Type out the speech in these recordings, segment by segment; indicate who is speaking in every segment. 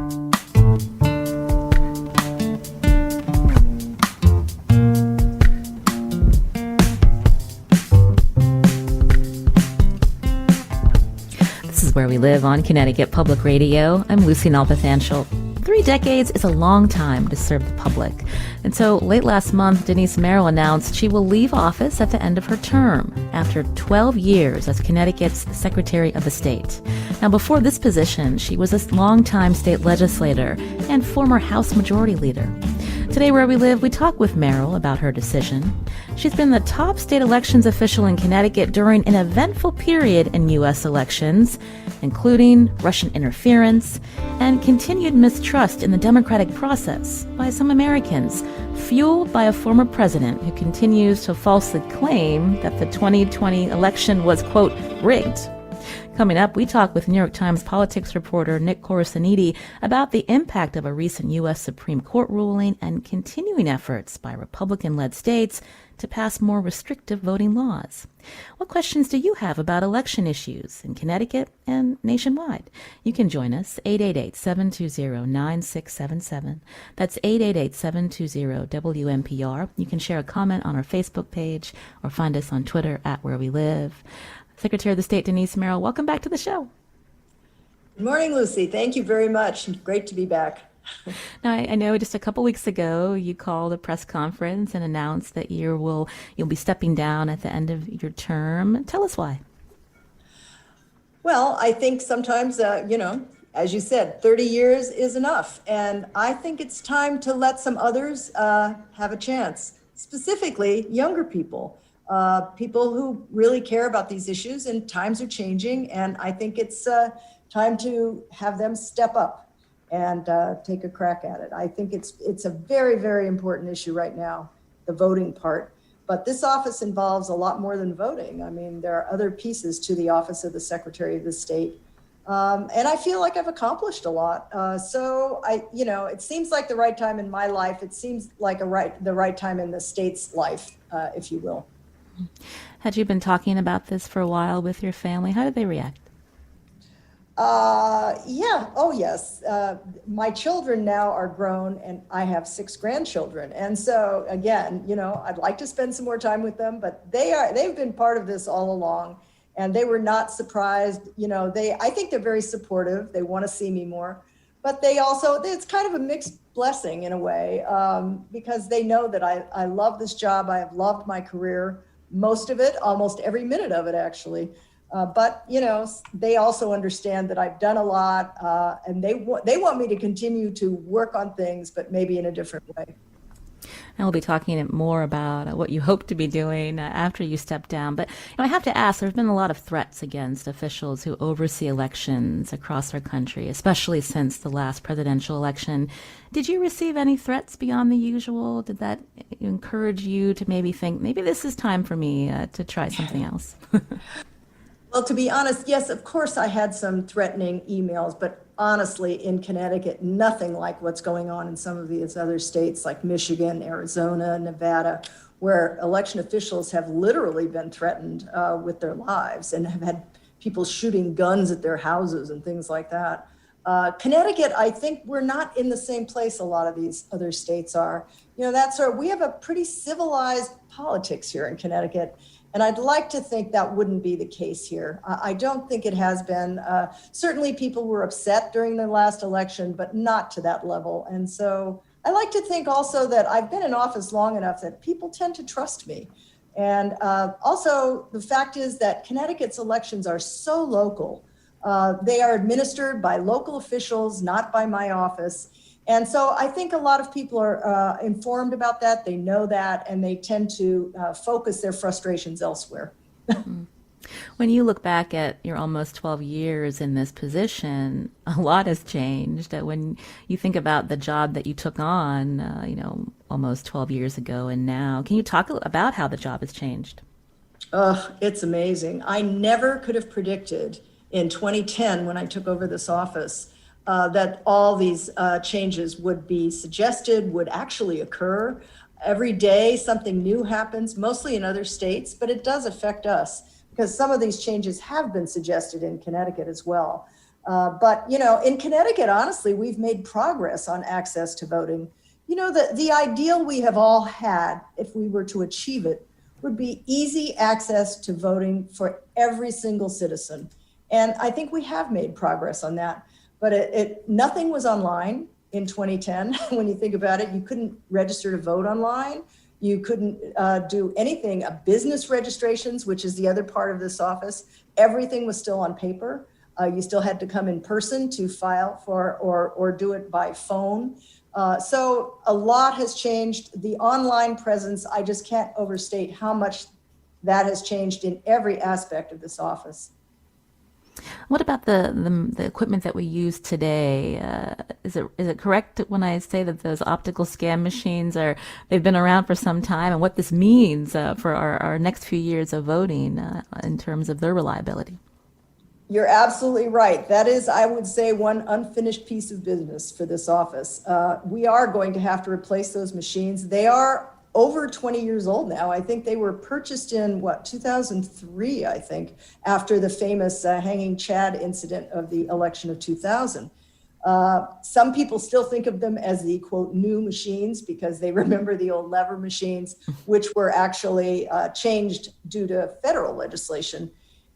Speaker 1: This is Where We Live on Connecticut Public Radio. I'm Lucy Nalpathanchel. 3 decades is a long time to serve the public. And so late last month, Denise Merrill announced she will leave office at the end of her term after 12 years as Connecticut's Secretary of the State. Now, before this position, she was a longtime state legislator and former House Majority Leader. Today, Where We Live, we talk with Merrill about her decision. She's been the top state elections official in Connecticut during an eventful period in U.S. elections, including Russian interference and continued mistrust in the democratic process by some Americans, fueled by a former president who continues to falsely claim that the 2020 election was, quote, rigged. Coming up, we talk with New York Times politics reporter Nick Corasaniti about the impact of a recent U.S. Supreme Court ruling and continuing efforts by Republican-led states to pass more restrictive voting laws. What questions do you have about election issues in Connecticut and nationwide? You can join us, 888-720-9677. That's 888-720-WNPR. You can share a comment on our Facebook page or find us on Twitter at Where We Live. Secretary of the State Denise Merrill, welcome back to the show.
Speaker 2: Good morning, Lucy. Thank you very much. Great to be back.
Speaker 1: Now, I know just a couple weeks ago you called a press conference and announced that you'll be stepping down at the end of your term. Tell us why.
Speaker 2: Well, I think sometimes, as you said, 30 years is enough. And I think it's time to let some others have a chance, specifically younger people. People who really care about these issues, and times are changing. And I think it's time to have them step up and take a crack at it. I think it's a very, very important issue right now, the voting part. But this office involves a lot more than voting. I mean, there are other pieces to the office of the Secretary of the State. And I feel like I've accomplished a lot. So it seems like the right time in my life. It seems like the right time in the state's life, if you will.
Speaker 1: Had you been talking about this for a while with your family? How did they react?
Speaker 2: Yeah. Oh, yes. My children now are grown, and I have 6 grandchildren. And so, again, I'd like to spend some more time with them, but they've been part of this all along, and they were not surprised. I think they're very supportive. They want to see me more, but it's kind of a mixed blessing in a way, because they know that I love this job. I have loved my career. Most of it, almost every minute of it, actually. But they also understand that I've done a lot, and they want me to continue to work on things, but maybe in a different way.
Speaker 1: And we'll be talking more about what you hope to be doing after you step down. But I have to ask, there have been a lot of threats against officials who oversee elections across our country, especially since the last presidential election. Did you receive any threats beyond the usual? Did that encourage you to maybe think, maybe this is time for me to try something else?
Speaker 2: Well, to be honest, yes, of course I had some threatening emails, but honestly, in Connecticut, nothing like what's going on in some of these other states like Michigan, Arizona, Nevada, where election officials have literally been threatened with their lives and have had people shooting guns at their houses and things like that. Connecticut, I think we're not in the same place a lot of these other states are. We have a pretty civilized politics here in Connecticut. And I'd like to think that wouldn't be the case here. I don't think it has been. Certainly people were upset during the last election, but not to that level. And so I like to think also that I've been in office long enough that people tend to trust me. And also the fact is that Connecticut's elections are so local. They are administered by local officials, not by my office. And so I think a lot of people are informed about that. They know that, and they tend to focus their frustrations elsewhere.
Speaker 1: When you look back at your almost 12 years in this position, a lot has changed. When you think about the job that you took on, almost 12 years ago and now, can you talk about how the job has changed?
Speaker 2: It's amazing. I never could have predicted in 2010 when I took over this office that all these changes would be suggested, would actually occur. Every day something new happens, mostly in other states, but it does affect us because some of these changes have been suggested in Connecticut as well. But, in Connecticut, honestly, we've made progress on access to voting. The ideal we have all had, if we were to achieve it, would be easy access to voting for every single citizen. And I think we have made progress on that. But nothing was online in 2010. When you think about it, you couldn't register to vote online. You couldn't do anything, business registrations, which is the other part of this office. Everything was still on paper. You still had to come in person to file for or do it by phone. So a lot has changed. The online presence, I just can't overstate how much that has changed in every aspect of this office.
Speaker 1: What about the equipment that we use today? Is it correct when I say that those optical scan machines they've been around for some time, and what this means for our next few years of voting in terms of their reliability?
Speaker 2: You're absolutely right. That is, I would say, one unfinished piece of business for this office. We are going to have to replace those machines. They are over 20 years old now. I think they were purchased in 2003, I think, after the famous hanging Chad incident of the election of 2000. Some people still think of them as the quote new machines because they remember the old lever machines, which were actually changed due to federal legislation.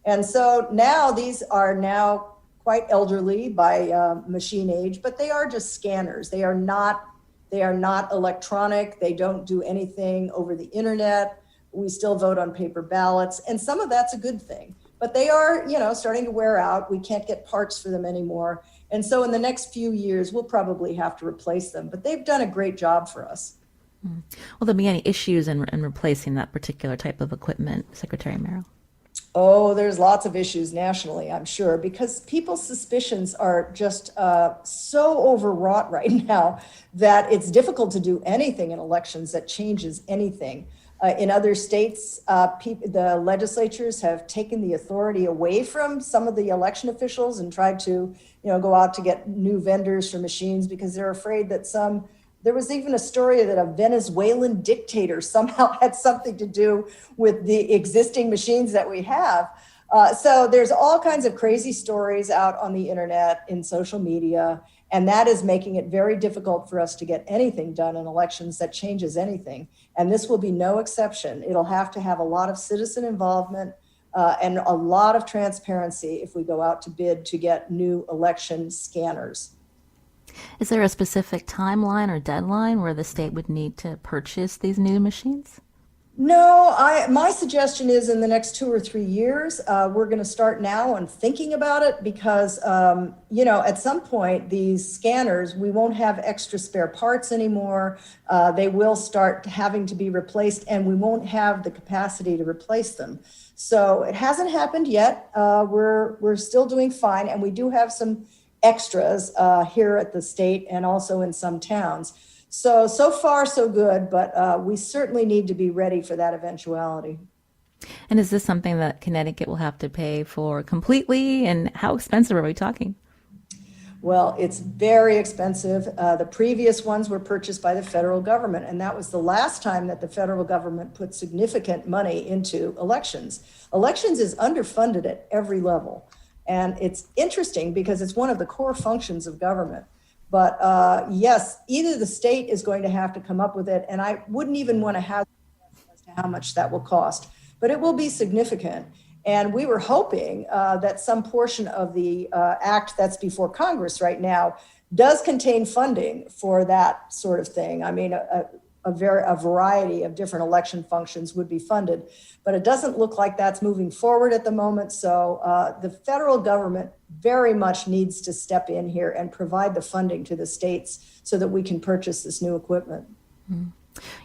Speaker 2: And so now these are now quite elderly by machine age, but they are just scanners. They are not electronic. They don't do anything over the internet. We still vote on paper ballots, and some of that's a good thing. But they are, starting to wear out. We can't get parts for them anymore. And so in the next few years, we'll probably have to replace them. But they've done a great job for us.
Speaker 1: Will there be any issues in replacing that particular type of equipment, Secretary Merrill?
Speaker 2: Oh, there's lots of issues nationally, I'm sure, because people's suspicions are just so overwrought right now that it's difficult to do anything in elections that changes anything. In other states, the legislatures have taken the authority away from some of the election officials and tried to, go out to get new vendors for machines because they're afraid that there was even a story that a Venezuelan dictator somehow had something to do with the existing machines that we have. So there's all kinds of crazy stories out on the internet, in social media, and that is making it very difficult for us to get anything done in elections that changes anything. And this will be no exception. It'll have to have a lot of citizen involvement and a lot of transparency if we go out to bid to get new election scanners.
Speaker 1: Is there a specific timeline or deadline where the state would need to purchase these new machines?
Speaker 2: No, my suggestion is in the next 2 or 3 years, we're going to start now on thinking about it because, at some point, these scanners, we won't have extra spare parts anymore. They will start having to be replaced and we won't have the capacity to replace them. So it hasn't happened yet. We're still doing fine. And we do have some extras here at the state and also in some towns. So far, so good, but we certainly need to be ready for that eventuality.
Speaker 1: And is this something that Connecticut will have to pay for completely? And how expensive are we talking?
Speaker 2: Well, it's very expensive. The previous ones were purchased by the federal government, and that was the last time that the federal government put significant money into elections. Elections is underfunded at every level. And it's interesting because it's one of the core functions of government. But yes, either the state is going to have to come up with it, and I wouldn't even want to have as to how much that will cost, but it will be significant. And we were hoping that some portion of the act that's before Congress right now does contain funding for that sort of thing. I mean, a variety of different election functions would be funded, but it doesn't look like that's moving forward at the moment. So the federal government very much needs to step in here and provide the funding to the states so that we can purchase this new equipment.
Speaker 1: Mm.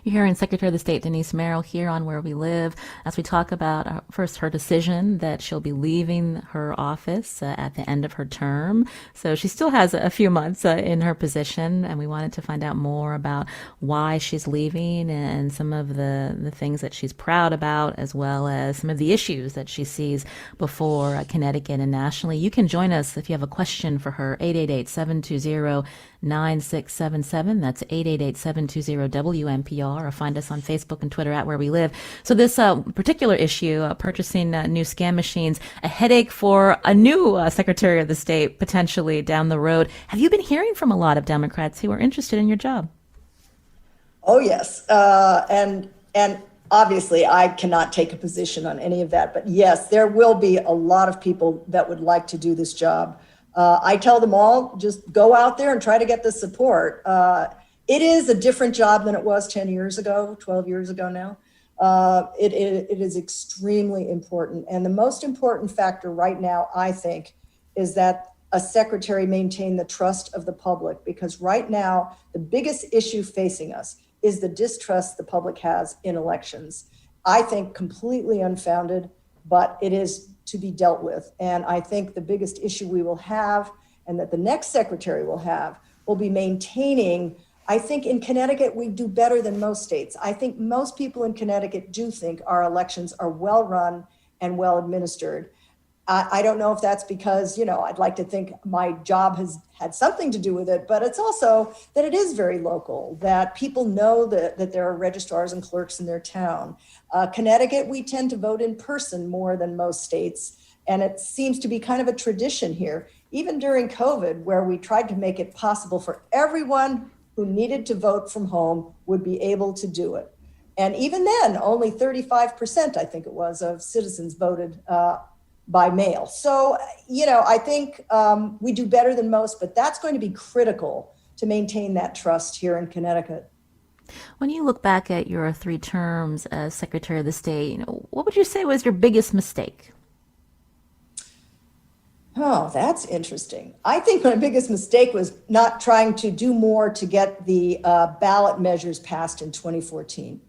Speaker 1: You're hearing Secretary of the State Denise Merrill here on Where We Live as we talk about first her decision that she'll be leaving her office at the end of her term. So she still has a few months in her position, and we wanted to find out more about why she's leaving and some of the things that she's proud about, as well as some of the issues that she sees before Connecticut and nationally. You can join us if you have a question for her, 888-720 888-9677. That's 888-720-WNPR, or find us on Facebook and Twitter at Where We Live. So this particular issue, purchasing new scam machines, a headache for a new Secretary of the State potentially down the road. Have you been hearing from a lot of Democrats who are interested in your job?
Speaker 2: Oh, yes. And obviously, I cannot take a position on any of that. But yes, there will be a lot of people that would like to do this job. I tell them all, just go out there and try to get the support. It is a different job than it was 10 years ago, 12 years ago now. It is extremely important. And the most important factor right now, I think, is that a secretary maintain the trust of the public, because right now, the biggest issue facing us is the distrust the public has in elections. I think completely unfounded, but it is to be dealt with. And I think the biggest issue we will have, and that the next secretary will have, will be maintaining. I think in Connecticut, we do better than most states. I think most people in Connecticut do think our elections are well run and well administered. I don't know if that's because, I'd like to think my job has had something to do with it, but it's also that it is very local, that people know that there are registrars and clerks in their town. Connecticut, we tend to vote in person more than most states, and it seems to be kind of a tradition here, even during COVID, where we tried to make it possible for everyone who needed to vote from home would be able to do it. And even then, only 35%, I think it was, of citizens voted by mail. So, I think we do better than most, but that's going to be critical to maintain that trust here in Connecticut.
Speaker 1: When you look back at your 3 terms as Secretary of the State, what would you say was your biggest mistake?
Speaker 2: Oh, that's interesting. I think my biggest mistake was not trying to do more to get the ballot measures passed in 2014.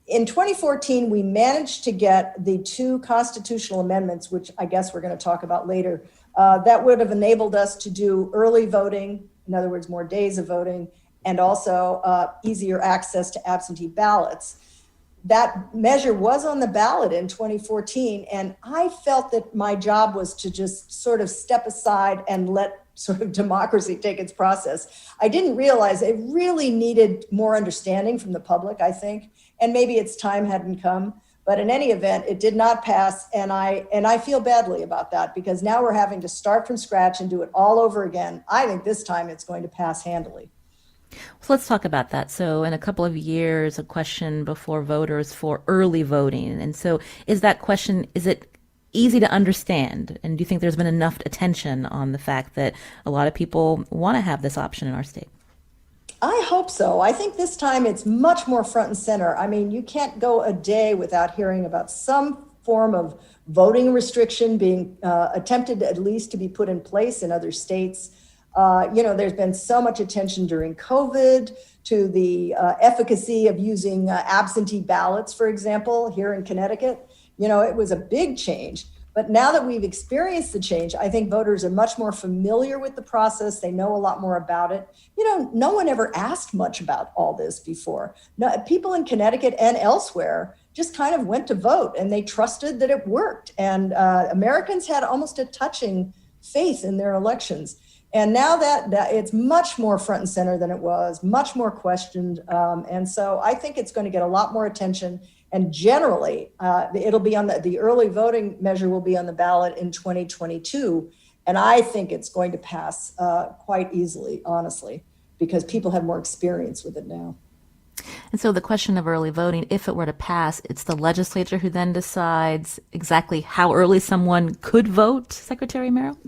Speaker 2: In 2014, we managed to get the 2 constitutional amendments, which I guess we're going to talk about later, that would have enabled us to do early voting, in other words, more days of voting, and also easier access to absentee ballots. That measure was on the ballot in 2014, and I felt that my job was to just sort of step aside and let sort of democracy take its process. I didn't realize it really needed more understanding from the public, I think, and maybe its time hadn't come. But in any event, it did not pass, and I feel badly about that, because now we're having to start from scratch and do it all over again. I think this time it's going to pass handily.
Speaker 1: So let's talk about that. So in a couple of years, a question before voters for early voting. And so is that question, is it easy to understand? And do you think there's been enough attention on the fact that a lot of people want to have this option in our state?
Speaker 2: I hope so. I think this time it's much more front and center. I mean, you can't go a day without hearing about some form of voting restriction being attempted at least to be put in place in other states. There's been so much attention during COVID to the efficacy of using absentee ballots, for example, here in Connecticut. It was a big change. But now that we've experienced the change, I think voters are much more familiar with the process. They know a lot more about it. No one ever asked much about all this before. No, people in Connecticut and elsewhere just kind of went to vote, and they trusted that it worked. And Americans had almost a touching faith in their elections. And now that it's much more front and center than it was, much more questioned. And so I think it's going to get a lot more attention. And generally, it'll be on the early voting measure will be on the ballot in 2022. And I think it's going to pass quite easily, honestly, because people have more experience with it now.
Speaker 1: And so the question of early voting, if it were to pass, it's the legislature who then decides exactly how early someone could vote, Secretary Merrill?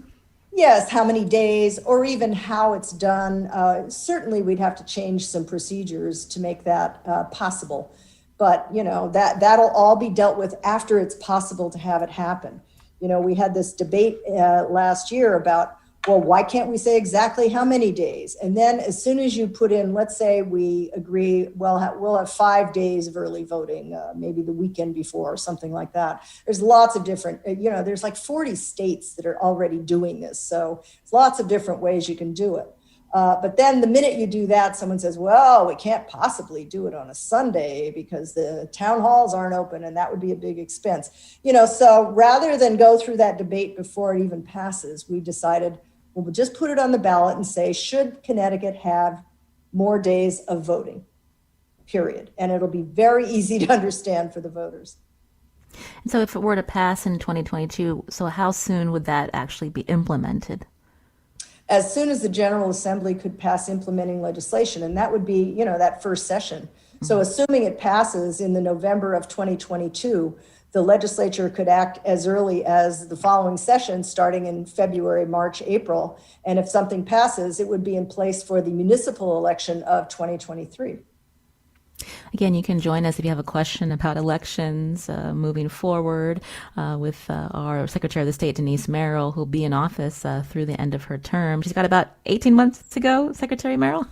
Speaker 2: Yes, how many days, or even how it's done. Certainly, we'd have to change some procedures to make that possible. But, that'll all be dealt with after it's possible to have it happen. We had this debate last year about, well, why can't we say exactly how many days? And then as soon as you put in, let's say we agree, we'll have 5 days of early voting, maybe the weekend before or something like that. There's lots of different, there's like 40 states that are already doing this. So there's lots of different ways you can do it. But then the minute you do that, someone says, well, we can't possibly do it on a Sunday because the town halls aren't open, and that would be a big expense. So rather than go through that debate before it even passes, we decided, We'll just put it on the ballot and say, should Connecticut have more days of voting, period. And it'll be very easy to understand for the voters.
Speaker 1: And so if it were to pass in 2022, so how soon would that actually be implemented?
Speaker 2: As soon as the General Assembly could pass implementing legislation, and that would be, that first session. So assuming it passes in the November of 2022, the legislature could act as early as the following session, starting in February, March, April. And if something passes, it would be in place for the municipal election of 2023.
Speaker 1: Again, you can join us if you have a question about elections moving forward with our Secretary of the State, Denise Merrill, who'll be in office through the end of her term. She's got about 18 months to go, Secretary Merrill.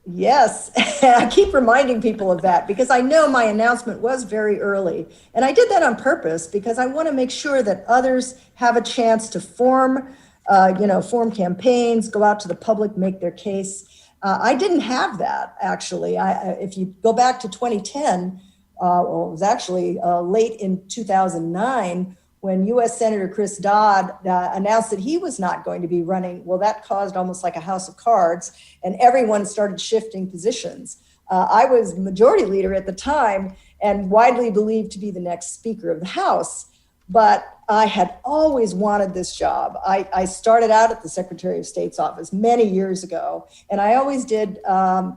Speaker 2: Yes, I keep reminding people of that because I know my announcement was very early. And I did that on purpose because I want to make sure that others have a chance to form campaigns, go out to the public, make their case. I didn't have that, actually. If you go back to 2010, it was actually late in 2009 when U.S. Senator Chris Dodd announced that he was not going to be running. Well, that caused almost like a house of cards, and everyone started shifting positions. I was majority leader at the time and widely believed to be the next Speaker of the House. But I had always wanted this job. I started out at the Secretary of State's office many years ago, and I always did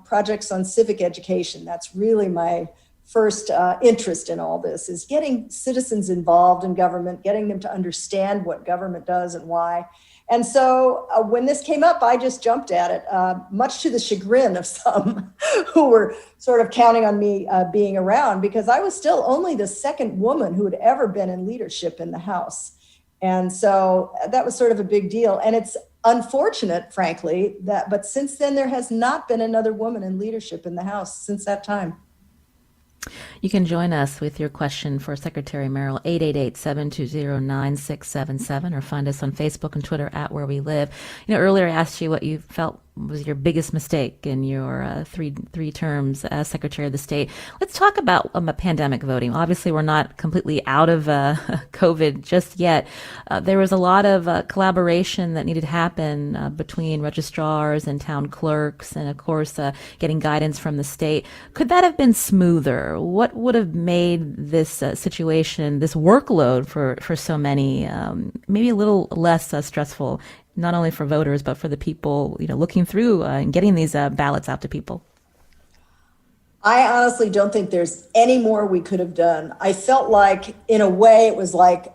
Speaker 2: projects on civic education. That's really my first interest in all this, is getting citizens involved in government, getting them to understand what government does and why. And so when this came up, I just jumped at it, much to the chagrin of some who were sort of counting on me being around, because I was still only the second woman who had ever been in leadership in the House. And so that was sort of a big deal. And it's unfortunate, frankly, but since then, there has not been another woman in leadership in the House since that time.
Speaker 1: You can join us with your question for Secretary Merrill, 888-720-9677, or find us on Facebook and Twitter at Where We Live. Earlier I asked you what you felt was your biggest mistake in your three terms as Secretary of the State. Let's talk about pandemic voting. Obviously, we're not completely out of COVID just yet. There was a lot of collaboration that needed to happen between registrars and town clerks, and of course, getting guidance from the state. Could that have been smoother? What would have made this situation, this workload for so many, maybe a little less stressful? Not only for voters, but for the people, looking through and getting these ballots out to people?
Speaker 2: I honestly don't think there's any more we could have done. I felt like, in a way, it was like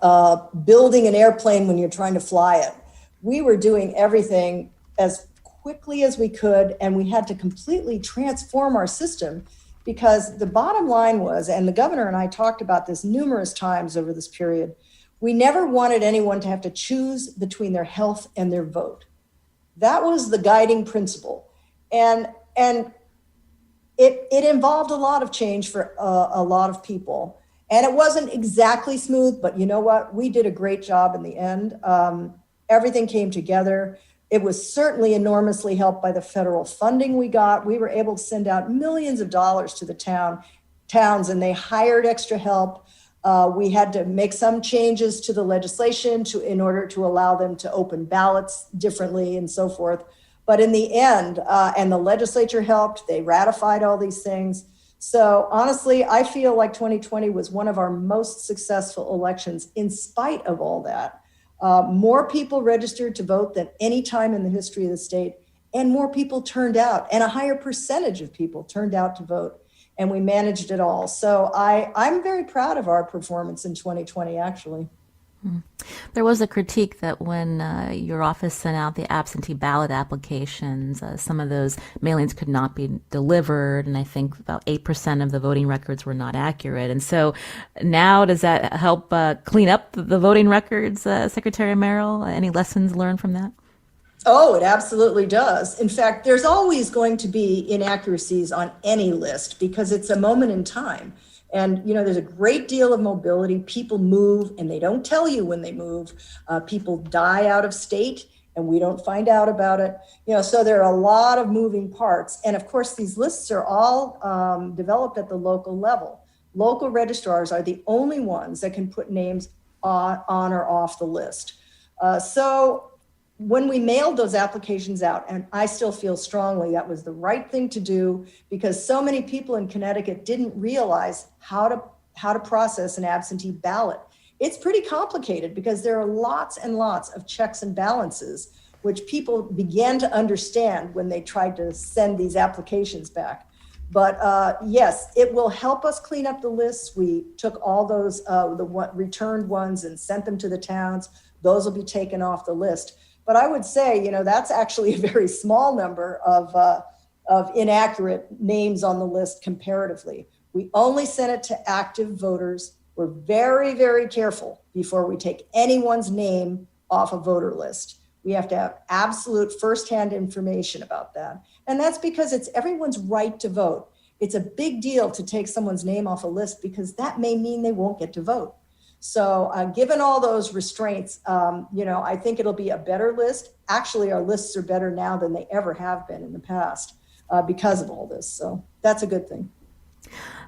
Speaker 2: building an airplane when you're trying to fly it. We were doing everything as quickly as we could, and we had to completely transform our system because the bottom line was, and the governor and I talked about this numerous times over this period, we never wanted anyone to have to choose between their health and their vote. That was the guiding principle. And it involved a lot of change for a lot of people. And it wasn't exactly smooth, but you know what? We did a great job in the end. Everything came together. It was certainly enormously helped by the federal funding we got. We were able to send out millions of dollars to the towns, and they hired extra help. We had to make some changes to the legislation in order to allow them to open ballots differently and so forth. But in the end, and the legislature helped, they ratified all these things. So honestly, I feel like 2020 was one of our most successful elections in spite of all that. More people registered to vote than any time in the history of the state, and more people turned out, and a higher percentage of people turned out to vote. And we managed it all. So I'm very proud of our performance in 2020, actually.
Speaker 1: There was a critique that when your office sent out the absentee ballot applications, some of those mailings could not be delivered, and I think about 8% of the voting records were not accurate. And so now, does that help clean up the voting records, Secretary Merrill? Any lessons learned from that?
Speaker 2: Oh, it absolutely does. In fact, there's always going to be inaccuracies on any list because it's a moment in time. And, there's a great deal of mobility. People move and they don't tell you when they move. People die out of state and we don't find out about it. So there are a lot of moving parts. And of course, these lists are all developed at the local level. Local registrars are the only ones that can put names on or off the list. So when we mailed those applications out, and I still feel strongly that was the right thing to do, because so many people in Connecticut didn't realize how to process an absentee ballot. It's pretty complicated because there are lots and lots of checks and balances, which people began to understand when they tried to send these applications back. But yes, it will help us clean up the lists. We took all those returned ones and sent them to the towns. Those will be taken off the list. But I would say, that's actually a very small number of inaccurate names on the list comparatively. We only sent it to active voters. We're very, very careful before we take anyone's name off a voter list. We have to have absolute firsthand information about that. And that's because it's everyone's right to vote. It's a big deal to take someone's name off a list because that may mean they won't get to vote. So given all those restraints, I think it'll be a better list. Actually, our lists are better now than they ever have been in the past because of all this. So that's a good thing.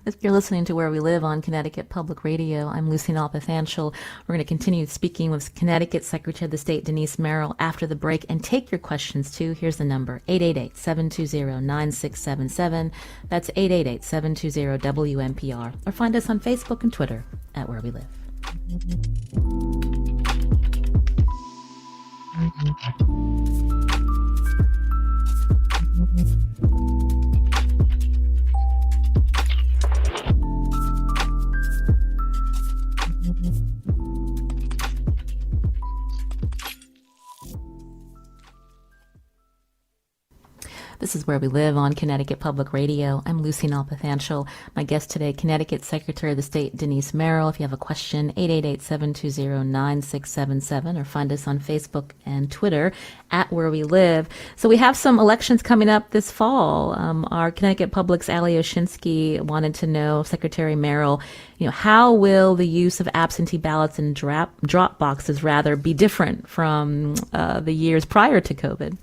Speaker 1: If you're listening to Where We Live on Connecticut Public Radio, I'm Lucy Nalpathanchel. We're going to continue speaking with Connecticut Secretary of the State Denise Merrill after the break and take your questions too. Here's the number, 888-720-9677. That's 888-720-WNPR. Or find us on Facebook and Twitter at Where We Live. This is Where We Live on Connecticut Public Radio. I'm Lucy Nalpathanchel. My guest today, Connecticut Secretary of the State Denise Merrill. If you have a question, 888-720-9677, or find us on Facebook and Twitter at Where We Live. So we have some elections coming up this fall. Our Connecticut Public's Ali Oshinsky wanted to know, Secretary Merrill, how will the use of absentee ballots and drop boxes rather be different from the years prior to COVID?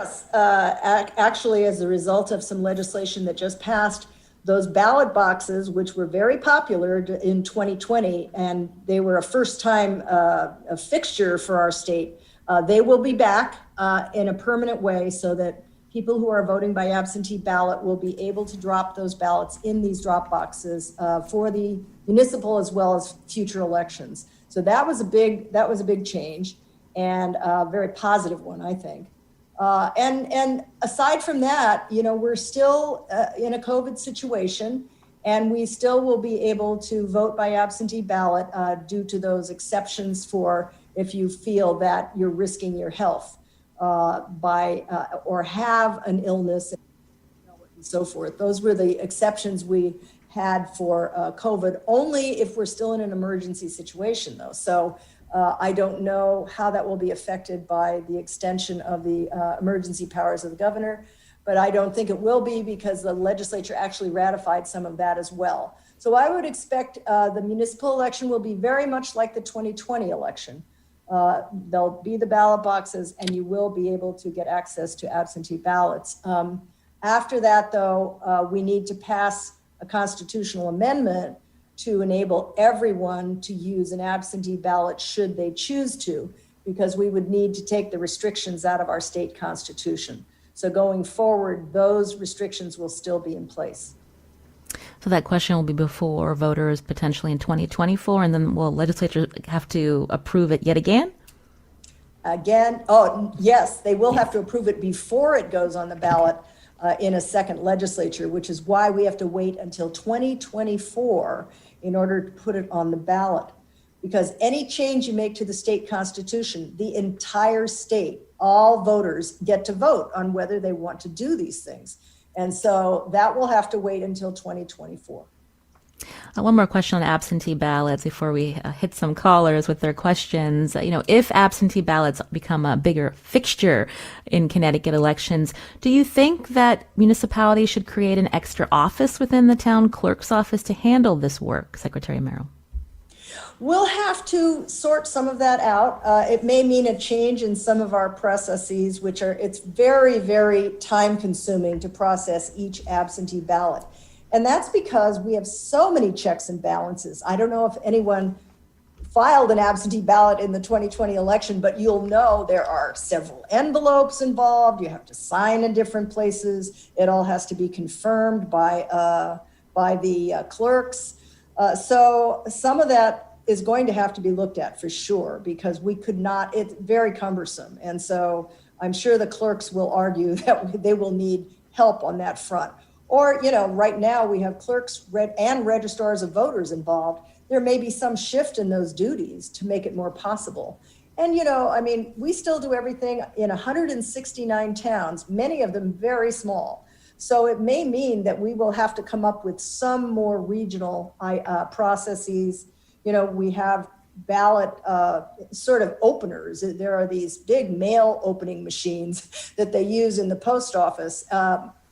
Speaker 2: Yes, actually, as a result of some legislation that just passed, those ballot boxes, which were very popular in 2020, and they were a first-time a fixture for our state, they will be back in a permanent way so that people who are voting by absentee ballot will be able to drop those ballots in these drop boxes for the municipal as well as future elections. So that was a big change, and a very positive one, I think. And aside from that, we're still in a COVID situation, and we still will be able to vote by absentee ballot due to those exceptions for if you feel that you're risking your health or have an illness and so forth. Those were the exceptions we had for COVID, only if we're still in an emergency situation, though. So I don't know how that will be affected by the extension of the emergency powers of the governor, but I don't think it will be because the legislature actually ratified some of that as well. So I would expect the municipal election will be very much like the 2020 election. There'll be the ballot boxes and you will be able to get access to absentee ballots. After that, though, we need to pass a constitutional amendment to enable everyone to use an absentee ballot should they choose to, because we would need to take the restrictions out of our state constitution. So going forward, those restrictions will still be in place.
Speaker 1: So that question will be before voters potentially in 2024, and then will legislature have to approve it yet again?
Speaker 2: Yes, they will have to approve it before it goes on the ballot in a second legislature, which is why we have to wait until 2024 in order to put it on the ballot. Because any change you make to the state constitution, the entire state, all voters get to vote on whether they want to do these things. And so that will have to wait until 2024.
Speaker 1: One more question on absentee ballots before we hit some callers with their questions. If absentee ballots become a bigger fixture in Connecticut elections, do you think that municipalities should create an extra office within the town clerk's office to handle this work, Secretary Merrill?
Speaker 2: We'll have to sort some of that out. It may mean a change in some of our processes, it's very, very time consuming to process each absentee ballot. And that's because we have so many checks and balances. I don't know if anyone filed an absentee ballot in the 2020 election, but you'll know there are several envelopes involved. You have to sign in different places. It all has to be confirmed by the clerks. So some of that is going to have to be looked at for sure, because we could not, it's very cumbersome. And so I'm sure the clerks will argue that they will need help on that front. Or, right now we have clerks and registrars of voters involved. There may be some shift in those duties to make it more possible. And, we still do everything in 169 towns, many of them very small. So it may mean that we will have to come up with some more regional processes. We have ballot sort of openers. There are these big mail opening machines that they use in the post office.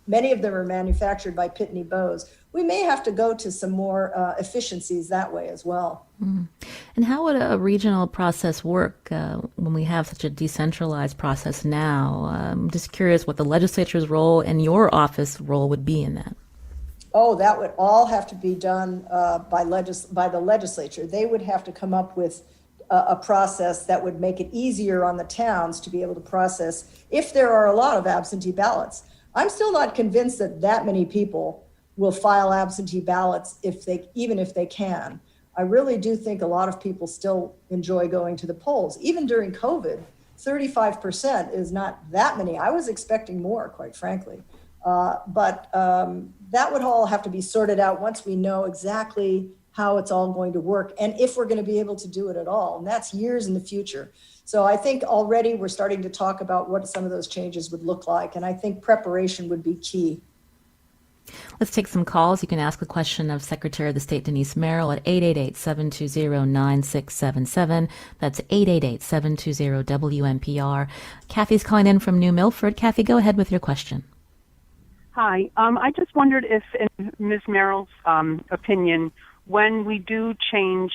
Speaker 2: Many of them are manufactured by Pitney Bowes. We may have to go to some more efficiencies that way as well.
Speaker 1: Mm. And how would a regional process work when we have such a decentralized process now? I'm just curious what the legislature's role and your office role would be in that.
Speaker 2: Oh, that would all have to be done by the legislature. They would have to come up with a process that would make it easier on the towns to be able to process if there are a lot of absentee ballots. I'm still not convinced that many people will file absentee ballots even if they can. I really do think a lot of people still enjoy going to the polls. Even during COVID, 35% is not that many. I was expecting more, quite frankly. But that would all have to be sorted out once we know exactly how it's all going to work and if we're going to be able to do it at all. And that's years in the future. So I think already we're starting to talk about what some of those changes would look like. And I think preparation would be key.
Speaker 1: Let's take some calls. You can ask a question of Secretary of the State Denise Merrill at 888-720-9677. That's 888-720-WNPR. Kathy's calling in from New Milford. Kathy, go ahead with your question.
Speaker 3: Hi. I just wondered if, in Ms. Merrill's opinion, when we do change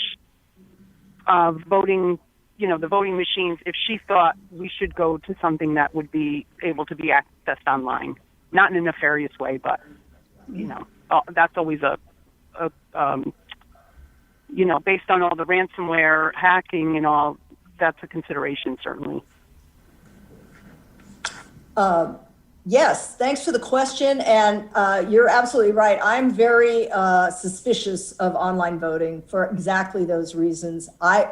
Speaker 3: voting, the voting machines, if she thought we should go to something that would be able to be accessed online, not in a nefarious way, but, that's always based on all the ransomware hacking and all, that's a consideration, certainly.
Speaker 2: Yes, thanks for the question. And you're absolutely right. I'm very suspicious of online voting for exactly those reasons. I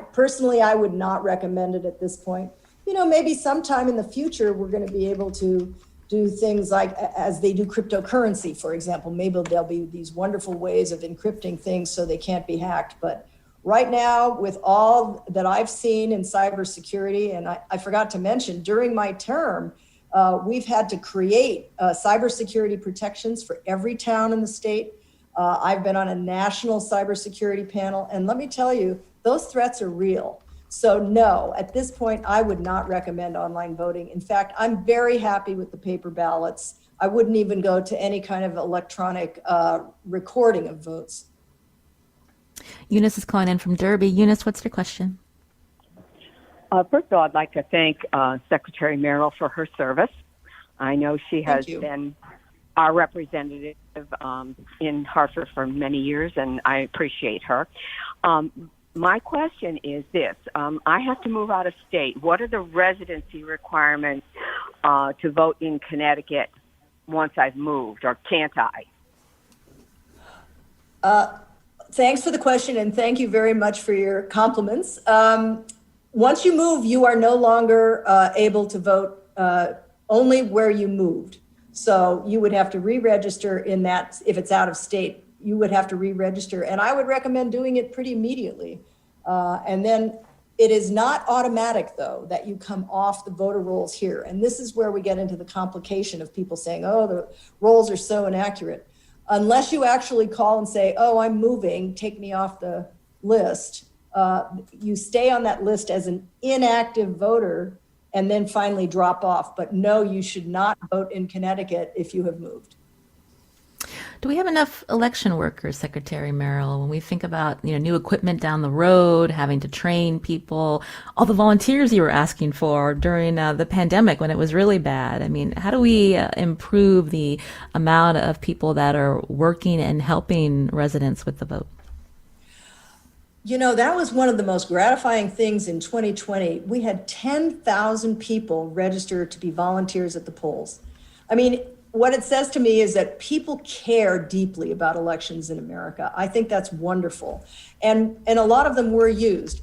Speaker 2: would not recommend it at this point. Maybe sometime in the future, we're going to be able to do things like as they do cryptocurrency, for example. Maybe there'll be these wonderful ways of encrypting things so they can't be hacked. But right now, with all that I've seen in cybersecurity, and I forgot to mention, during my term, we've had to create cybersecurity protections for every town in the state. I've been on a national cybersecurity panel, and let me tell you, those threats are real. So no, at this point, I would not recommend online voting. In fact, I'm very happy with the paper ballots. I wouldn't even go to any kind of electronic recording of votes.
Speaker 1: Eunice is calling in from Derby. Eunice, what's your question?
Speaker 4: First of all, I'd like to thank Secretary Merrill for her service. I know she has been our representative in Hartford for many years, and I appreciate her. My question is this. I have to move out of state. What are the residency requirements to vote in Connecticut once I've moved, or can't I?
Speaker 2: Thanks for the question, and thank you very much for your compliments. Once you move, you are no longer able to vote only where you moved. So you would have to re-register in that. If it's out of state, you would have to re-register. And I would recommend doing it pretty immediately. And then it is not automatic, though, that you come off the voter rolls here. And this is where we get into the complication of people saying, oh, the rolls are so inaccurate. Unless you actually call and say, oh, I'm moving, take me off the list. You stay on that list as an inactive voter and then finally drop off. But no, you should not vote in Connecticut if you have moved.
Speaker 1: Do we have enough election workers, Secretary Merrill, when we think about new equipment down the road, having to train people, all the volunteers you were asking for during the pandemic when it was really bad? I mean, how do we improve the amount of people that are working and helping residents with the vote?
Speaker 2: That was one of the most gratifying things in 2020. We had 10,000 people register to be volunteers at the polls. I mean, what it says to me is that people care deeply about elections in America. I think that's wonderful. And a lot of them were used.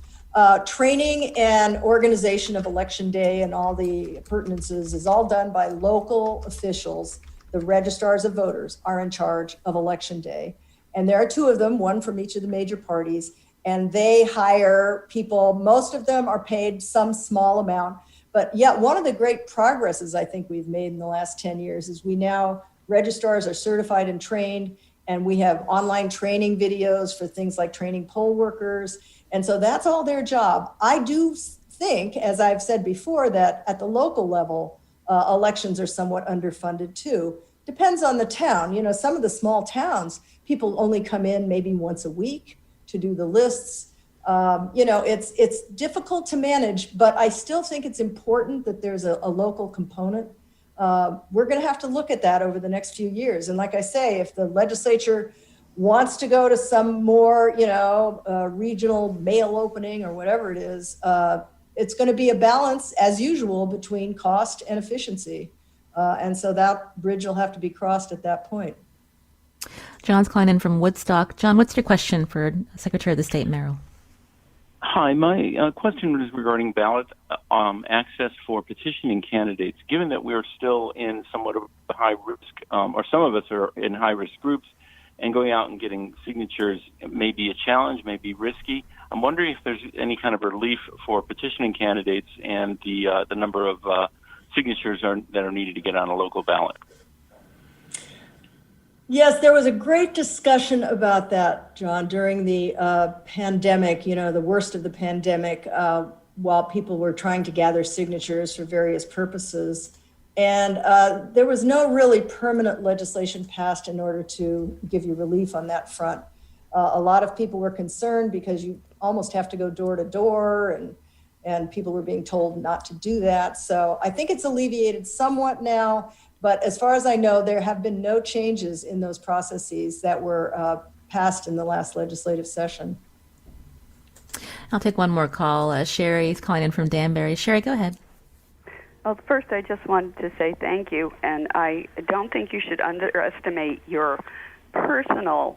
Speaker 2: Training and organization of election day and all the appurtenances is all done by local officials. The registrars of voters are in charge of election day. And there are two of them, one from each of the major parties. And they hire people. Most of them are paid some small amount. But yeah, one of the great progresses I think we've made in the last 10 years is registrars are certified and trained, and we have online training videos for things like training poll workers. And so that's all their job. I do think, as I've said before, that at the local level, elections are somewhat underfunded too. Depends on the town. Some of the small towns, people only come in maybe once a week to do the lists. It's difficult to manage, but I still think it's important that there's a local component. We're going to have to look at that over the next few years. And like I say, if the legislature wants to go to some more, regional mail opening or whatever it is, it's going to be a balance, as usual, between cost and efficiency. And so that bridge will have to be crossed at that point.
Speaker 1: John's calling in from Woodstock. John, what's your question for Secretary of the State Merrill?
Speaker 5: Hi, my question was regarding ballot access for petitioning candidates. Given that we're still in somewhat of a high risk, or some of us are in high risk groups, and going out and getting signatures may be a challenge, may be risky. I'm wondering if there's any kind of relief for petitioning candidates and the number of signatures that are needed to get on a local ballot.
Speaker 2: Yes, there was a great discussion about that, John, during the pandemic, the worst of the pandemic, while people were trying to gather signatures for various purposes. And there was no really permanent legislation passed in order to give you relief on that front. A lot of people were concerned because you almost have to go door to door, and people were being told not to do that. So I think it's alleviated somewhat now. But as far as I know, there have been no changes in those processes that were passed in the last legislative session.
Speaker 1: I'll take one more call. Sherry's calling in from Danbury. Sherry, go ahead.
Speaker 6: Well, first, I just wanted to say thank you. And I don't think you should underestimate your personal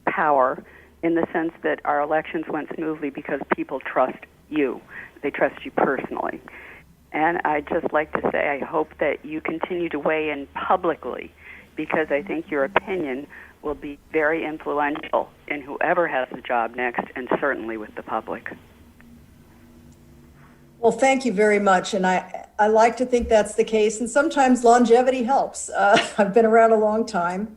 Speaker 6: power in the sense that our elections went smoothly because people trust you. They trust you personally. And I'd just like to say I hope that you continue to weigh in publicly, because I think your opinion will be very influential in whoever has the job next, and certainly with the public.
Speaker 2: Well, thank you very much. And I like to think that's the case. And sometimes longevity helps. I've been around a long time.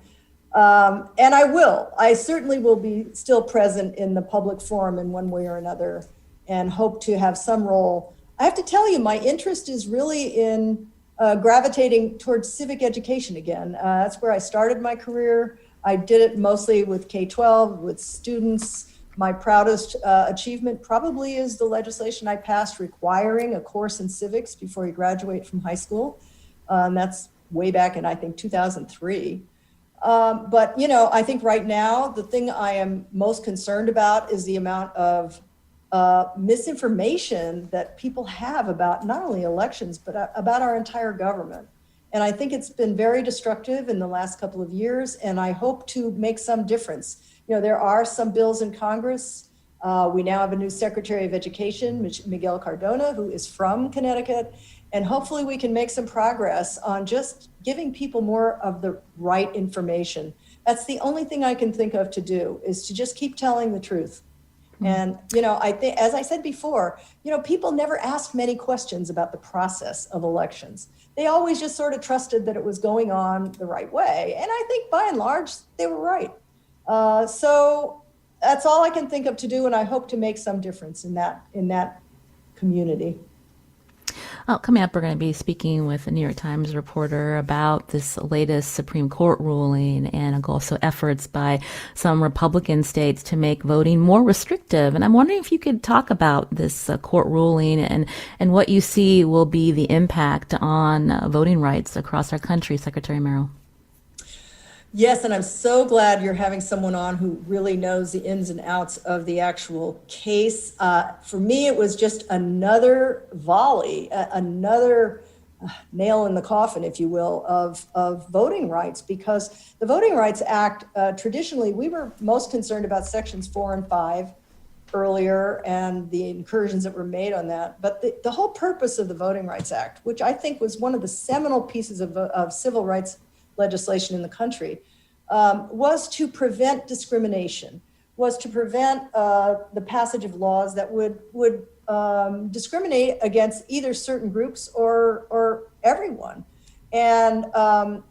Speaker 2: And I certainly will be still present in the public forum in one way or another, and hope to have some role. I have to tell you, my interest is really in gravitating towards civic education again. That's where I started my career. I did it mostly with K-12, with students. My proudest achievement probably is the legislation I passed requiring a course in civics before you graduate from high school. That's way back in, I think, 2003. But, I think right now, the thing I am most concerned about is the amount of misinformation that people have about not only elections, but about our entire government. And I think it's been very destructive in the last couple of years, and I hope to make some difference. There are some bills in Congress. We now have a new Secretary of Education, Miguel Cardona, who is from Connecticut, and hopefully we can make some progress on just giving people more of the right information. That's the only thing I can think of to do, is to just keep telling the truth. And, I think, as I said before, people never asked many questions about the process of elections. They always just sort of trusted that it was going on the right way. And I think by and large, they were right. So that's all I can think of to do. And I hope to make some difference in that community.
Speaker 1: Well, coming up, we're going to be speaking with a New York Times reporter about this latest Supreme Court ruling, and also efforts by some Republican states to make voting more restrictive. And I'm wondering if you could talk about this court ruling and what you see will be the impact on voting rights across our country, Secretary Merrill.
Speaker 2: Yes, and I'm so glad you're having someone on who really knows the ins and outs of the actual case. For me, it was just another volley, another nail in the coffin, if you will, of voting rights, because the Voting Rights Act, traditionally, we were most concerned about sections 4 and 5 earlier and the incursions that were made on that. But the whole purpose of the Voting Rights Act, which I think was one of the seminal pieces of civil rights legislation in the country, was to prevent discrimination, was to prevent the passage of laws that would discriminate against either certain groups or everyone. And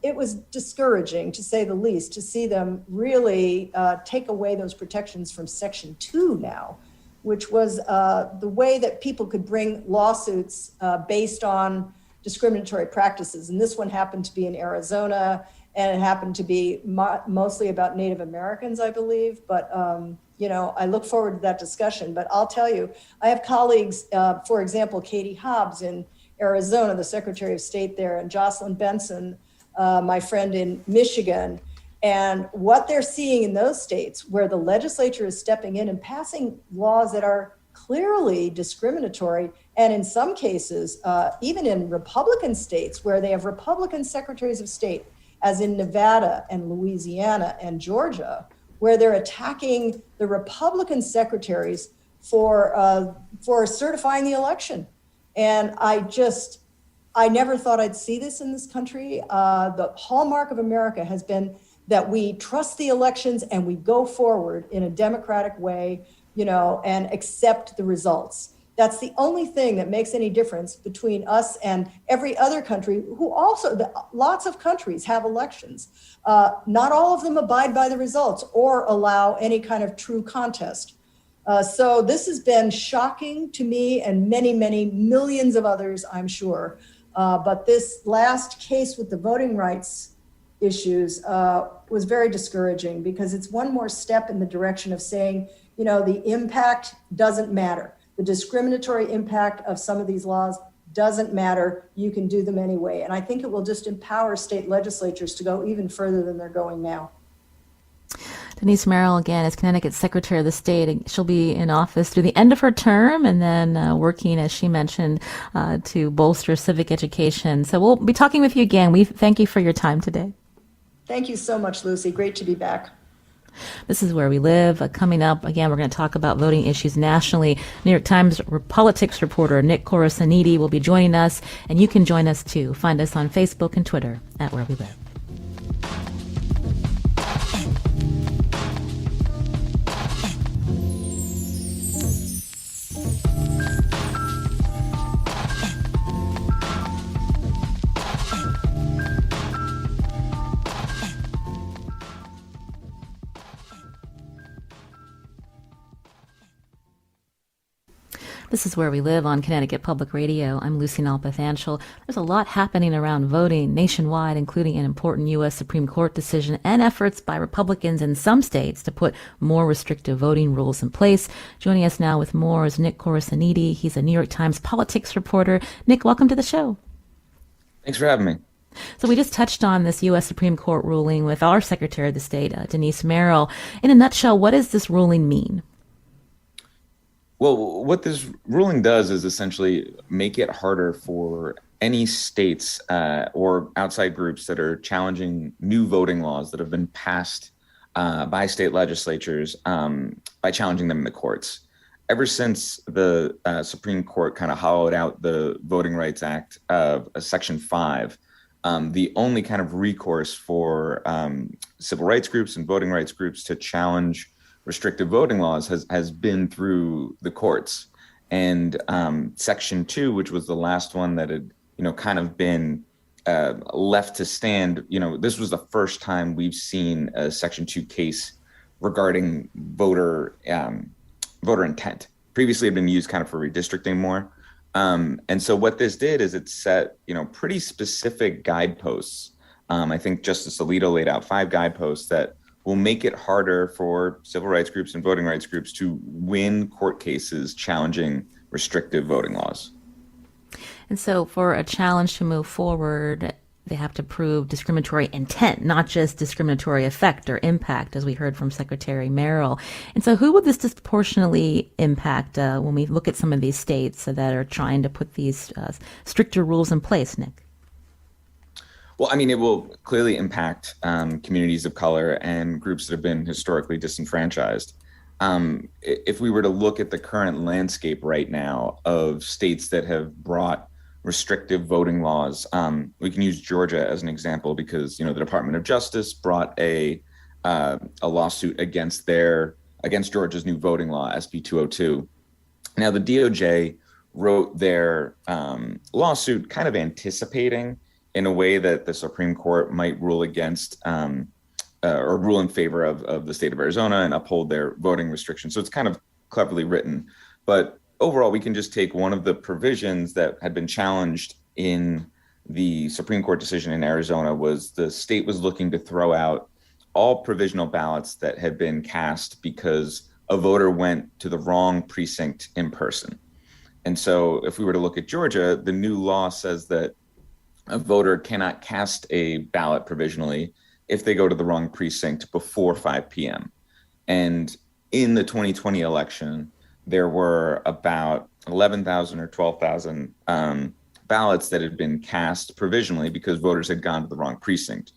Speaker 2: it was discouraging, to say the least, to see them really take away those protections from Section 2 now, which was the way that people could bring lawsuits based on discriminatory practices. And this one happened to be in Arizona, and it happened to be mostly about Native Americans, I believe. But, I look forward to that discussion. But I'll tell you, I have colleagues, for example, Katie Hobbs in Arizona, the Secretary of State there, and Jocelyn Benson, my friend in Michigan. And what they're seeing in those states where the legislature is stepping in and passing laws that are clearly discriminatory, and in some cases, even in Republican states where they have Republican secretaries of state, as in Nevada and Louisiana and Georgia, where they're attacking the Republican secretaries for certifying the election. And I never thought I'd see this in this country. The hallmark of America has been that we trust the elections and we go forward in a democratic way, and accept the results. That's the only thing that makes any difference between us and every other country who also, lots of countries have elections. Not all of them abide by the results or allow any kind of true contest. So this has been shocking to me and many, many millions of others, I'm sure. But this last case with the voting rights issues was very discouraging, because it's one more step in the direction of saying, the impact doesn't matter. The discriminatory impact of some of these laws doesn't matter. You can do them anyway. And I think it will just empower state legislatures to go even further than they're going now.
Speaker 1: Denise Merrill, again, is Connecticut's Secretary of the State. She'll be in office through the end of her term, and then working, as she mentioned, to bolster civic education. So we'll be talking with you again. We thank you for your time today.
Speaker 2: Thank you so much, Lucy. Great to be back.
Speaker 1: This is Where We Live. Coming up, again, we're going to talk about voting issues nationally. New York Times politics reporter Nick Corasaniti will be joining us, and you can join us too. Find us on Facebook and Twitter at Where We Live. This is Where We Live on Connecticut Public Radio. I'm Lucy Nalpathanchel. There's a lot happening around voting nationwide, including an important U.S. Supreme Court decision and efforts by Republicans in some states to put more restrictive voting rules in place. Joining us now with more is Nick Corasaniti. He's a New York Times politics reporter. Nick, welcome to the show.
Speaker 7: Thanks for having me.
Speaker 1: So we just touched on this U.S. Supreme Court ruling with our Secretary of the State, Denise Merrill. In a nutshell, what does this ruling mean?
Speaker 7: Well, what this ruling does is essentially make it harder for any states or outside groups that are challenging new voting laws that have been passed by state legislatures by challenging them in the courts. Ever since the Supreme Court kind of hollowed out the Voting Rights Act of Section 5, the only kind of recourse for civil rights groups and voting rights groups to challenge restrictive voting laws has been through the courts. And Section 2, which was the last one that had, kind of been left to stand, this was the first time we've seen a Section 2 case regarding voter intent. Previously, it had been used kind of for redistricting more. And so what this did is it set, pretty specific guideposts. I think Justice Alito laid out 5 guideposts that will make it harder for civil rights groups and voting rights groups to win court cases challenging restrictive voting laws.
Speaker 1: And so for a challenge to move forward, they have to prove discriminatory intent, not just discriminatory effect or impact, as we heard from Secretary Merrill. And so who would this disproportionately impact when we look at some of these states that are trying to put these stricter rules in place, Nick?
Speaker 7: Well, I mean, it will clearly impact communities of color and groups that have been historically disenfranchised. If we were to look at the current landscape right now of states that have brought restrictive voting laws, we can use Georgia as an example because, the Department of Justice brought a lawsuit against Georgia's new voting law, SB 202. Now, the DOJ wrote their lawsuit kind of anticipating in a way that the Supreme Court might rule against or rule in favor of the state of Arizona and uphold their voting restrictions. So it's kind of cleverly written. But overall, we can just take one of the provisions that had been challenged in the Supreme Court decision in Arizona was the state was looking to throw out all provisional ballots that had been cast because a voter went to the wrong precinct in person. And so if we were to look at Georgia, the new law says that a voter cannot cast a ballot provisionally if they go to the wrong precinct before 5 p.m. And in the 2020 election, there were about 11,000 or 12,000 ballots that had been cast provisionally because voters had gone to the wrong precinct.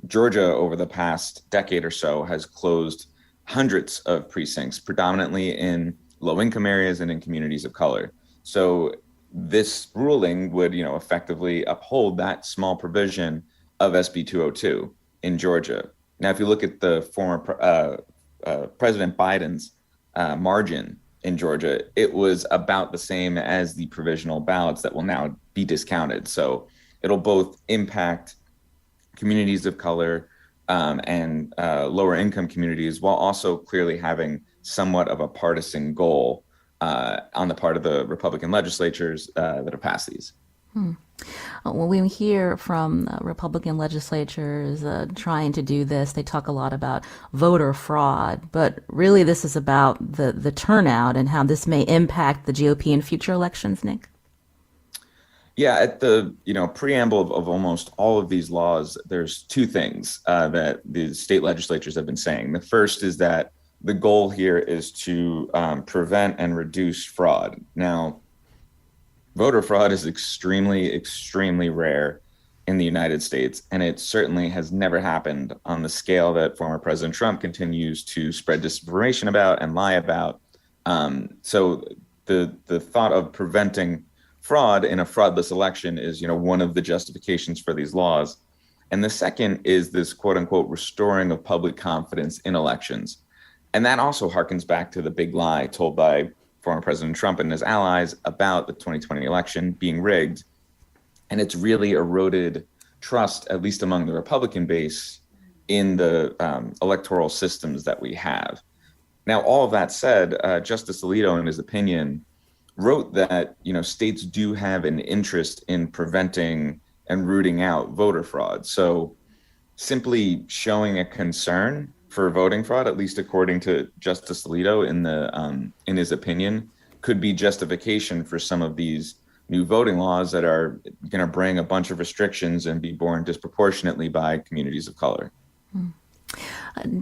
Speaker 7: Georgia, over the past decade or so, has closed hundreds of precincts, predominantly in low-income areas and in communities of color. So this ruling would, effectively uphold that small provision of SB 202 in Georgia. Now, if you look at the former President Biden's margin in Georgia, it was about the same as the provisional ballots that will now be discounted. So it'll both impact communities of color and lower income communities while also clearly having somewhat of a partisan goal on the part of the Republican legislatures that have passed these.
Speaker 1: When we hear from Republican legislatures trying to do this, they talk a lot about voter fraud, but really this is about the turnout and how this may impact the GOP in future elections, Nick?
Speaker 7: Yeah, at the preamble of almost all of these laws, there's two things that the state legislatures have been saying. The first is that the goal here is to prevent and reduce fraud. Now, voter fraud is extremely, extremely rare in the United States, and it certainly has never happened on the scale that former President Trump continues to spread disinformation about and lie about. So the thought of preventing fraud in a fraudless election is, one of the justifications for these laws. And the second is this quote unquote restoring of public confidence in elections. And that also harkens back to the big lie told by former President Trump and his allies about the 2020 election being rigged. And it's really eroded trust, at least among the Republican base, in the electoral systems that we have. Now, all of that said, Justice Alito, in his opinion, wrote that states do have an interest in preventing and rooting out voter fraud. So simply showing a concern for voting fraud, at least according to Justice Alito in his opinion, could be justification for some of these new voting laws that are going to bring a bunch of restrictions and be borne disproportionately by communities of color.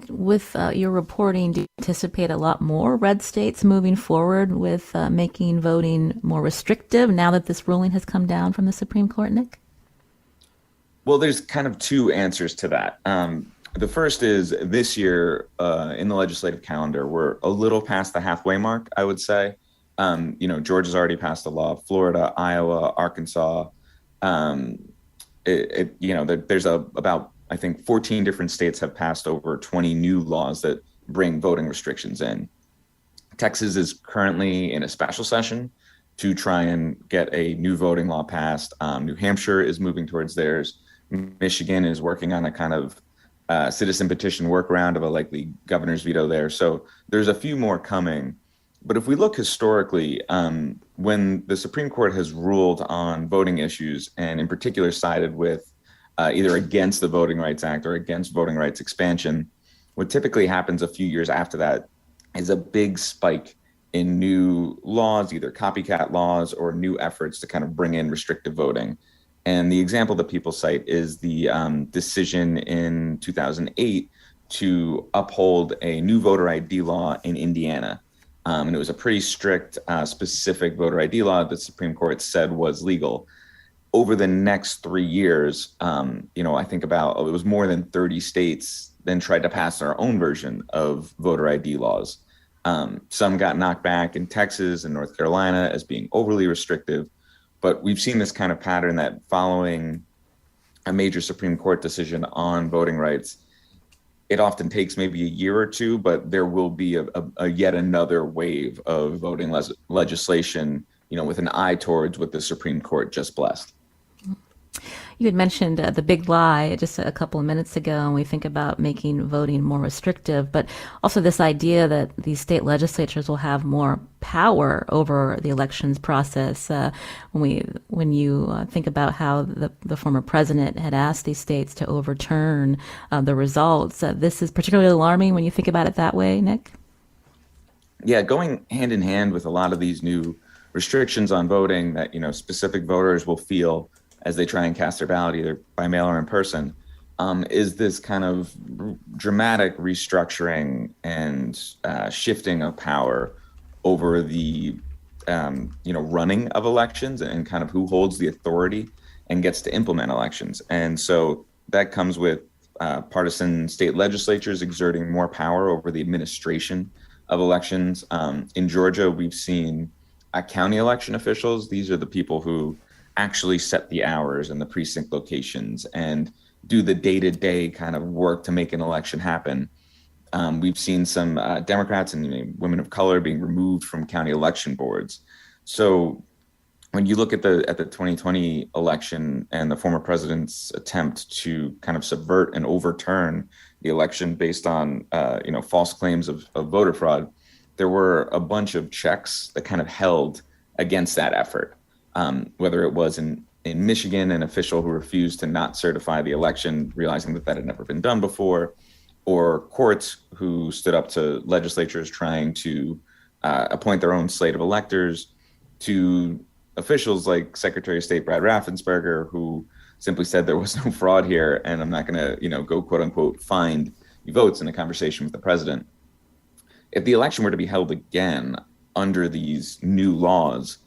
Speaker 1: With your reporting, do you anticipate a lot more red states moving forward with making voting more restrictive now that this ruling has come down from the Supreme Court, Nick?
Speaker 7: Well, there's kind of two answers to that. The first is this year in the legislative calendar, we're a little past the halfway mark, I would say. Georgia's already passed a law, Florida, Iowa, Arkansas. There's about, I think, 14 different states have passed over 20 new laws that bring voting restrictions in. Texas is currently in a special session to try and get a new voting law passed. New Hampshire is moving towards theirs. Michigan is working on a kind of citizen petition workaround of a likely governor's veto there. So there's a few more coming. But if we look historically, when the Supreme Court has ruled on voting issues and in particular sided with either against the Voting Rights Act or against voting rights expansion, what typically happens a few years after that is a big spike in new laws, either copycat laws or new efforts to kind of bring in restrictive voting. And the example that people cite is the decision in 2008 to uphold a new voter ID law in Indiana. And it was a pretty strict, specific voter ID law that the Supreme Court said was legal. Over the next 3 years, I think about, it was more than 30 states then tried to pass their own version of voter ID laws. Some got knocked back in Texas and North Carolina as being overly restrictive. But we've seen this kind of pattern that following a major Supreme Court decision on voting rights, it often takes maybe a year or two, but there will be a yet another wave of voting legislation, with an eye towards what the Supreme Court just blessed.
Speaker 1: You had mentioned the big lie just a couple of minutes ago, and we think about making voting more restrictive, but also this idea that these state legislatures will have more power over the elections process. When you think about how the former president had asked these states to overturn the results, this is particularly alarming when you think about it that way, Nick?
Speaker 7: Yeah, going hand in hand with a lot of these new restrictions on voting that, specific voters will feel as they try and cast their ballot either by mail or in person, is this kind of dramatic restructuring and shifting of power over the running of elections and kind of who holds the authority and gets to implement elections. And so that comes with partisan state legislatures exerting more power over the administration of elections. In Georgia, we've seen county election officials. These are the people who actually set the hours and the precinct locations and do the day-to-day kind of work to make an election happen. We've seen some Democrats and women of color being removed from county election boards. So when you look at the 2020 election and the former president's attempt to kind of subvert and overturn the election based on false claims of voter fraud, there were a bunch of checks that kind of held against that effort. Whether it was in Michigan, an official who refused to not certify the election, realizing that had never been done before, or courts who stood up to legislatures trying to appoint their own slate of electors, to officials like Secretary of State Brad Raffensperger, who simply said there was no fraud here, and I'm not going to, go quote unquote find votes in a conversation with the president. If the election were to be held again under these new laws,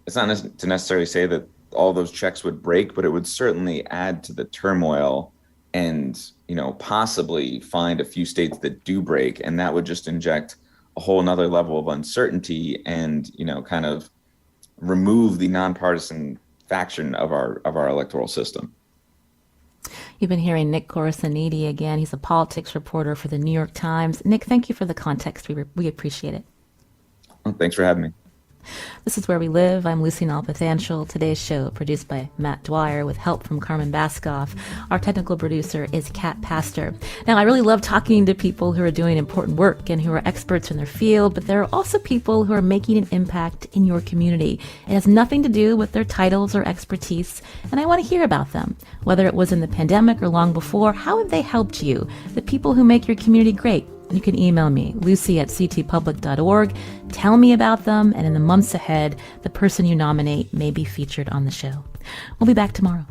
Speaker 7: it's not to necessarily say that all those checks would break, but it would certainly add to the turmoil and, possibly find a few states that do break. And that would just inject a whole nother level of uncertainty and, kind of remove the nonpartisan faction of our electoral system.
Speaker 1: You've been hearing Nick Corasaniti again. He's a politics reporter for the New York Times. Nick, thank you for the context. We appreciate it.
Speaker 7: Oh, thanks for having me.
Speaker 1: This is Where We Live. I'm Lucy Nalpathanchel. Today's show produced by Matt Dwyer with help from Carmen Baskoff. Our technical producer is Kat Pastor. Now, I really love talking to people who are doing important work and who are experts in their field, but there are also people who are making an impact in your community. It has nothing to do with their titles or expertise, and I want to hear about them. Whether it was in the pandemic or long before, how have they helped you? The people who make your community great. You can email me, lucy@ctpublic.org. Tell me about them, and in the months ahead, the person you nominate may be featured on the show. We'll be back tomorrow.